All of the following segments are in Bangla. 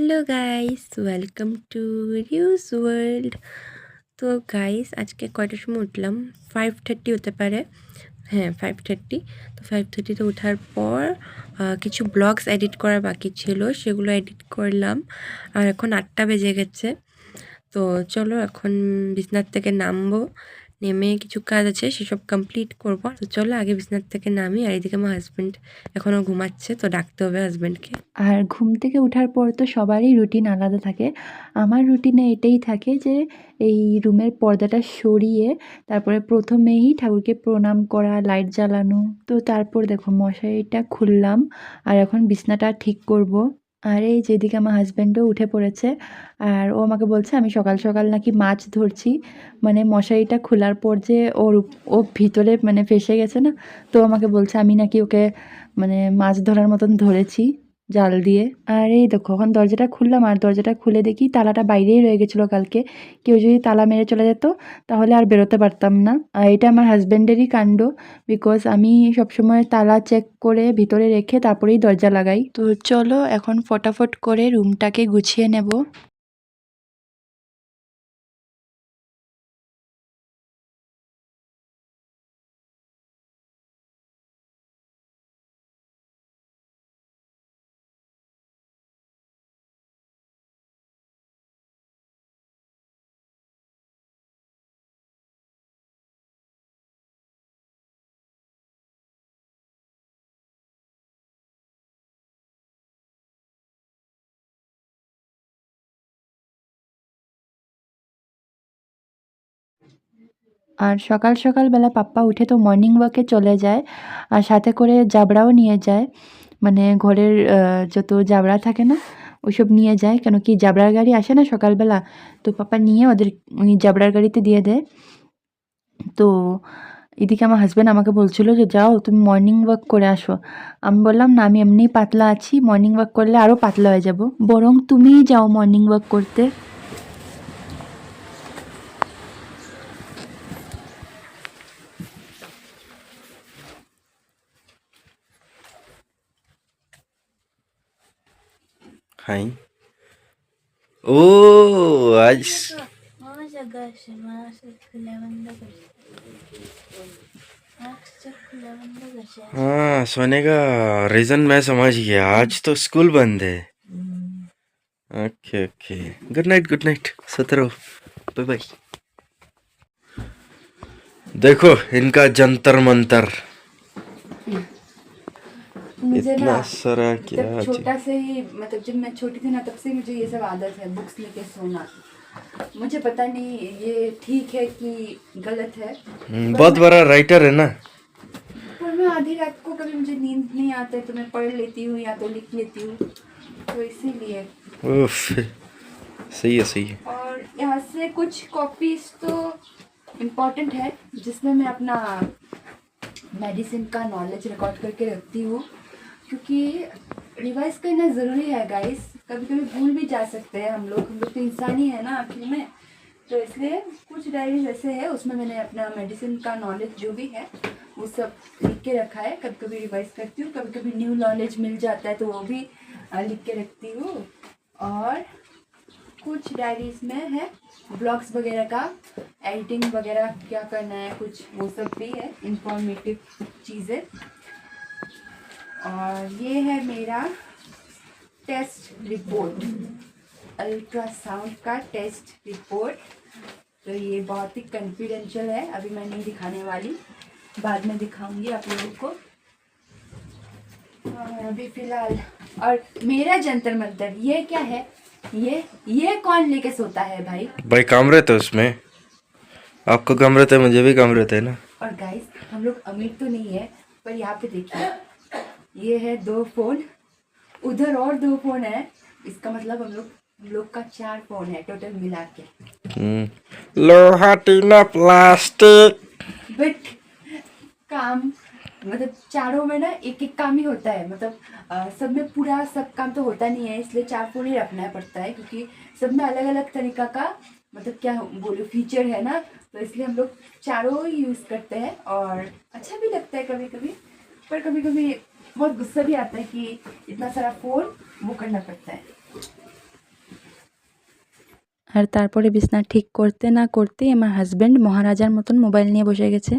Hello guys, welcome to reuse world. তো গাইস, আজকে কয়টার সময় উঠলাম? 5:30 হতে পারে। হ্যাঁ, 5:30। তো 5:30তে ওঠার পর কিছু ব্লগস এডিট করা বাকি ছিল, সেগুলো এডিট করলাম। আর এখন 8টা বেজে গেছে। তো চলো এখন বিছনার থেকে নামবো, নেমে কিছু কাজ আছে সেসব কমপ্লিট করব। তো চলো আগে বিছনার থেকে নামি। আর এদিকে আমার হাজব্যান্ড এখনও ঘুমাচ্ছে, তো ডাকতে হবে হাজব্যান্ডকে। আর ঘুম থেকে ওঠার পর তো সবারই রুটিন আলাদা থাকে। আমার রুটিনে এটাই থাকে যে এই রুমের পর্দাটা সরিয়ে তারপরে প্রথমেই ঠাকুরকে প্রণাম করা, লাইট জ্বালানো। তো তারপর দেখো মশারিটা খুললাম আর এখন বিছনাটা ঠিক করব। আর এই যেদিকে আমার হাজব্যান্ডও উঠে পড়েছে আর ও আমাকে বলছে আমি সকাল সকাল নাকি মাছ ধরছি। মানে মশারিটা খোলার পর যে ও ভিতরে মানে ফেঁসে গেছে না, তো আমাকে বলছে আমি নাকি ওকে মানে মাছ ধরার মতন ধরেছি জাল দিয়ে। আর এই দেখো এখন দরজাটা খুললাম আর দরজাটা খুলে দেখি তালাটা বাইরেই রয়ে গেছিলো কালকে। কেউ যদি তালা মেরে চলে যেত তাহলে আর বেরোতে পারতাম না। আর এটা আমার হাজব্যান্ডেরই কাণ্ড, বিকজ আমি সবসময় তালা চেক করে ভিতরে রেখে তারপরেই দরজা লাগাই। তো চলো এখন ফটাফট করে রুমটাকে গুছিয়ে নেব। আর সকাল সকালবেলা পাপ্পা উঠে তো মর্নিং ওয়াকে চলে যায় আর সাথে করে জাবড়াও নিয়ে যায়। মানে ঘরের যত জাবড়া থাকে না ওইসব নিয়ে যায়, কেন কি জাবড়ার গাড়ি আসে না সকালবেলা, তো পাপা নিয়ে ওদের ওই জাবড়ার গাড়িতে দিয়ে দেয়। তো এদিকে আমার হাজব্যান্ড আমাকে বলছিল যে যাও তুমি মর্নিং ওয়াক করে আসো। আমি বললাম না, আমি এমনিই পাতলা আছি, মর্নিং ওয়াক করলে আরও পাতলা হয়ে যাব, বরং তুমিই যাও মর্নিং ওয়াক করতে। হাই ও আজ हाँ सोने का रीजन मैं समझ गया, आज तो स्कूल बंद है। ओके ओके, गुड नाइट सोते रहो, बाय बाय। देखो इनका जंतर मंतर, मुझे ना इतना सारा जब क्या छोटा से ही मतलब जब मैं छोटी थी ना तब से मुझे ये सब आदत है बुक्स लेके सोना। मुझे पता नहीं ये ठीक है कि गलत है, बहुत बड़ा राइटर है ना। पर मैं आधी रात को कभी मुझे नींद नहीं आता है तो मैं पढ़ लेती हूँ या तो लिख लेती हूँ, तो इसीलिए। उफ, सही है सही है। और यहाँ से कुछ कॉपीज तो इम्पोर्टेंट है जिसमें मैं अपना मेडिसिन का नॉलेज रिकॉर्ड करके रखती हूँ, क्योंकि रिवाइज करना ज़रूरी है गाइस। कभी कभी भूल भी जा सकते हैं हम लोग तो इंसान ही है ना आखिर में। तो इसलिए कुछ डायरीज ऐसे है उसमें मैंने अपना मेडिसिन का नॉलेज जो भी है वो सब लिख के रखा है। कभी कभी रिवाइज करती हूँ, कभी कभी न्यू नॉलेज मिल जाता है तो वो भी लिख के रखती हूँ। और कुछ डायरीज में है ब्लॉग्स वगैरह का, एडिटिंग वगैरह क्या करना है कुछ वो सब भी है, इंफॉर्मेटिव चीज़ें। और ये है मेरा टेस्ट रिपोर्ट, अल्ट्रासाउंड का टेस्ट रिपोर्ट। तो ये बहुत ही कॉन्फिडेंशियल है, अभी मैं नहीं दिखाने वाली, बाद में दिखाऊंगी आप लोगों को। और अभी फिलहाल और मेरा जंतर मंतर ये क्या है, ये कौन लेके सोता है भाई? भाई काम रहता है उसमें, आपको काम रहता है, मुझे भी काम रहता है ना। और गाइस हम लोग अमीर तो नहीं है, पर यहाँ पे देखिए ये है 2 फोन, उधर और 2 फोन है, इसका मतलब हम लोग का 4 फोन है टोटल मिला के। लोहा टीना प्लास्टिक। बट काम मतलब चारों में ना एक एक काम ही होता है, मतलब सब में पूरा सब काम तो होता नहीं है, इसलिए 4 फोन ही रखना पड़ता है, क्योंकि सब में अलग अलग तरीका का मतलब क्या बोलो फीचर है ना, तो इसलिए हम लोग चारों ही यूज़ करते हैं। और अच्छा भी लगता है कभी कभी, पर कभी कभी बहुत गुस्सा भी आता है कि इतना सारा फ़ोन वो करना पड़ता है। আর তারপরে বিছনা ঠিক করতে না করতেই আমার হাজব্যান্ড মহারাজার মতন মোবাইল নিয়ে বসে গেছে।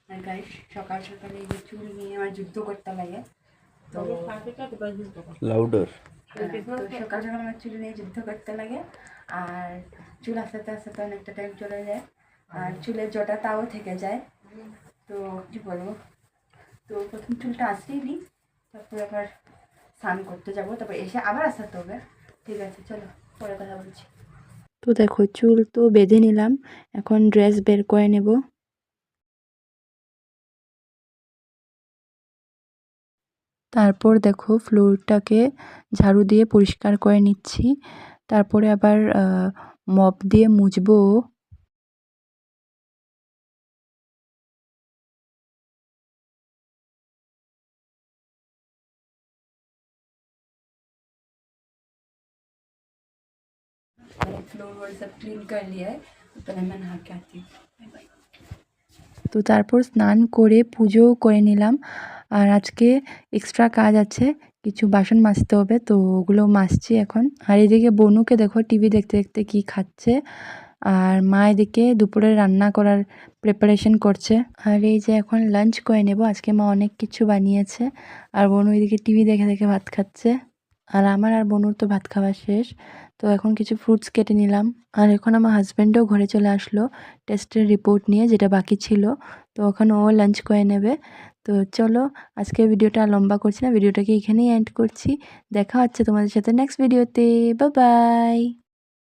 আর গাইস সকাল সকালে এই যে চুল নিয়ে আমার যুদ্ধ করতে লাগে, তো লাউডার। সকাল সকাল আমার চুল নিয়ে যুদ্ধ করতে লাগে, আর চুল আস্তে আস্তে অনেকটা টাইম চলে যায়, আর চুলের জটা তাও থেকে যায়। তো কি বলবো, তো প্রথম চুলটা আঁচড়েই নিই, তারপরে আবার স্নান করতে যাবো, তারপর এসে আবার আসাতে হবে। ঠিক আছে, চলো পরে কথা বলছি। তো দেখো চুল তো বেঁধে নিলাম, এখন ড্রেস বের করে নেব। তারপর দেখো ফ্লোরটাকে ঝাড়ু দিয়ে পরিষ্কার করে নিচ্ছি, তারপরে আবার মপ দিয়ে মুছবো। फ्लोर वोर सब क्लीन कर लिया है, तो पहले मैं नहा के आती हूँ। তো তারপর স্নান করে পুজোও করে নিলাম। আর আজকে এক্সট্রা কাজ আছে, কিছু বাসন মাজতে হবে, তো ওগুলো মাজছি এখন। আর এদিকে বনুকে দেখো টিভি দেখতে দেখতে কি খাচ্ছে, আর মা এদিকে দুপুরে রান্না করার প্রিপারেশন করছে। আর এই যে এখন লাঞ্চ করে নেব, আজকে মা অনেক কিছু বানিয়েছে। আর বনু এদিকে টিভি দেখে দেখে ভাত খাচ্ছে, আর আমার আর বনুর তো ভাত খাওয়া শেষ। তো এখন কিছু ফ্রুটস কেটে নিলাম। আর এখন আমার হাজব্যান্ডও ঘরে চলে আসলো টেস্টের রিপোর্ট নিয়ে, যেটা বাকি ছিল। তো এখন ও লাঞ্চ করে নেবে। তো চলো আজকে ভিডিওটা লম্বা করছি না, ভিডিওটাকে এখানেই এন্ড করছি। দেখা হচ্ছে তোমাদের সাথে নেক্সট ভিডিওতে। Bye bye.